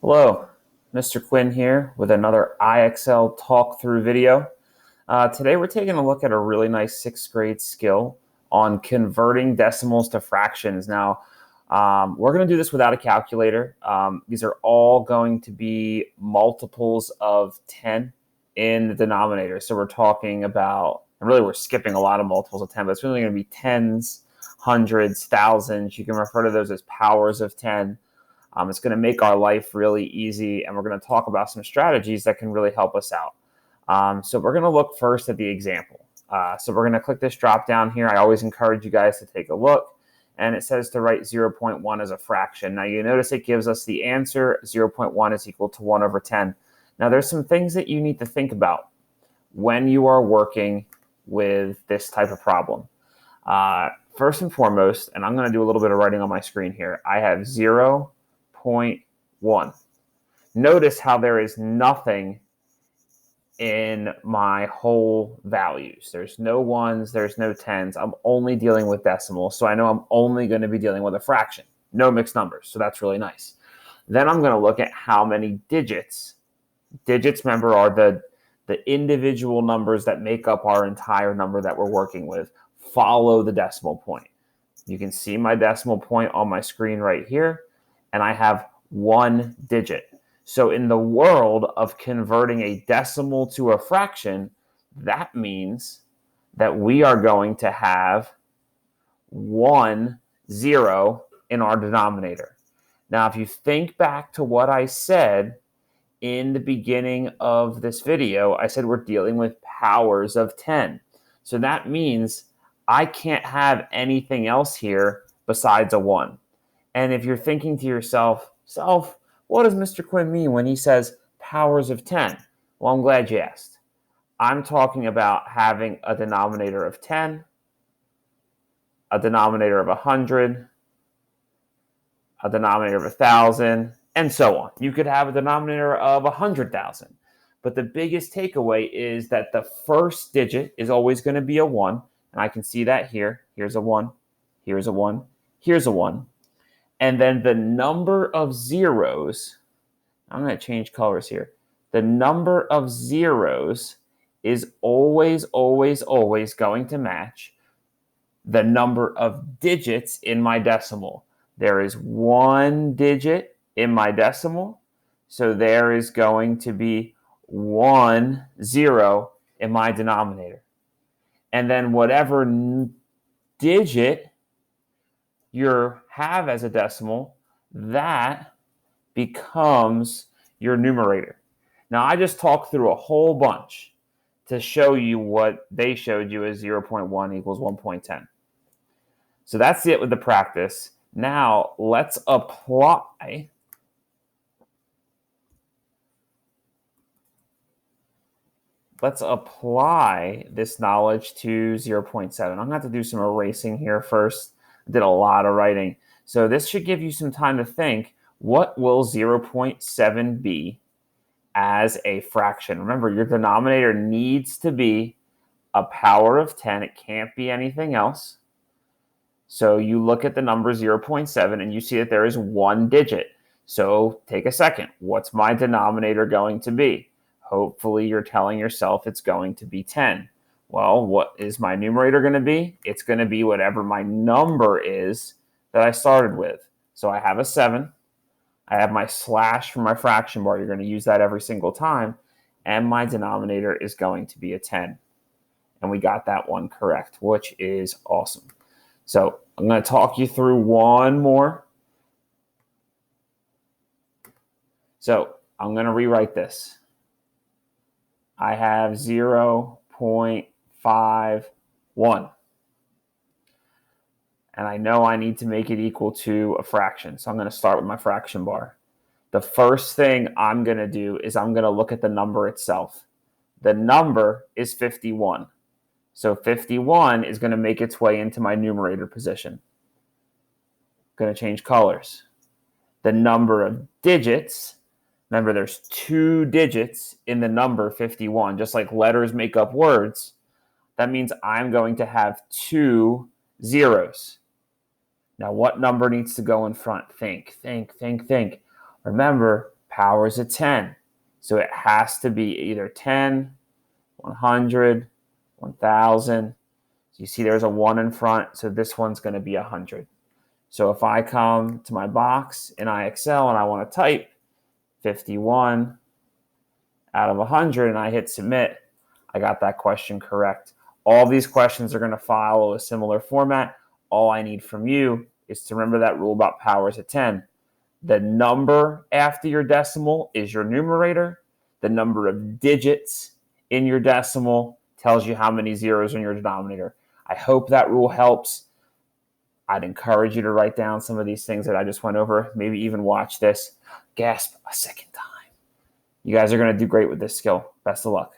Hello, Mr. Quinn here with another IXL talk through video. Today we're taking a look at a really nice sixth grade skill on converting decimals to fractions. Now, we're going to do this without a calculator. These are all going to be multiples of 10 in the denominator. So we're talking about, and really we're skipping a lot of multiples of 10, but it's really going to be tens, hundreds, thousands. You can refer to those as powers of 10. It's going to make our life really easy, and we're going to talk about some strategies that can really help us out. So we're going to look first at the example. So we're going to click this drop down here. I always encourage you guys to take a look, and it says to write 0.1 as a fraction. Now you notice it gives us the answer 0.1 is equal to 1 over 10. Now there's some things that you need to think about when you are working with this type of problem. First and foremost, and I'm going to do a little bit of writing on my screen here, I have 0.1. Notice how there is nothing in my whole values. There's no ones, there's no tens. I'm only dealing with decimals, so I know I'm only going to be dealing with a fraction. No mixed numbers, so that's really nice. Then I'm going to look at how many digits. Digits, remember, are the individual numbers that make up our entire number that we're working with. Follow the decimal point. You can see my decimal point on my screen right here, and I have one digit. So in the world of converting a decimal to a fraction, that means that we are going to have 1 0 in our denominator. Now, if you think back to what I said in the beginning of this video, I said we're dealing with powers of 10. So that means I can't have anything else here besides a 1. And if you're thinking to yourself, what does Mr. Quinn mean when he says powers of 10? Well, I'm glad you asked. I'm talking about having a denominator of 10, a denominator of 100, a denominator of 1,000, and so on. You could have a denominator of 100,000. But the biggest takeaway is that the first digit is always going to be a 1. And I can see that here. Here's a 1. Here's a 1. Here's a 1. And then the number of zeros, I'm going to change colors here. The number of zeros is always, always, always going to match the number of digits in my decimal. There is one digit in my decimal, so there is going to be 1 0 in my denominator. And then whatever digit you have as a decimal, that becomes your numerator. Now, I just talked through a whole bunch to show you what they showed you as 0.1 equals 1.10. So that's it with the practice. Now, let's apply this knowledge to 0.7. I'm going to have to do some erasing here first. I did a lot of writing. So this should give you some time to think, what will 0.7 be as a fraction? Remember, your denominator needs to be a power of 10. It can't be anything else. So you look at the number 0.7 and you see that there is one digit. So take a second. What's my denominator going to be? Hopefully you're telling yourself it's going to be 10. Well, what is my numerator going to be? It's going to be whatever my number is that I started with. So I have a 7. I have my slash for my fraction bar. You're going to use that every single time. And my denominator is going to be a 10. And we got that one correct, which is awesome. So I'm going to talk you through one more. So I'm going to rewrite this. I have 0.51. And I know I need to make it equal to a fraction. So I'm going to start with my fraction bar. The first thing I'm going to do is I'm going to look at the number itself. The number is 51. So 51 is going to make its way into my numerator position. I'm going to change colors. The number of digits, remember there's 2 digits in the number 51, just like letters make up words. That means I'm going to have 2 zeros. Now, what number needs to go in front? Think. Remember, Powers of 10. So it has to be either 10, 100, 1,000. So you see there's a 1 in front, so this one's going to be 100. So if I come to my box in IXL and I want to type 51 out of 100 and I hit submit, I got that question correct. All these questions are going to follow a similar format. All I need from you is to remember that rule about powers of 10. The number after your decimal is your numerator. The number of digits in your decimal tells you how many zeros in your denominator. I hope that rule helps. I'd encourage you to write down some of these things that I just went over, maybe even watch this. Gasp a second time. You guys are going to do great with this skill. Best of luck.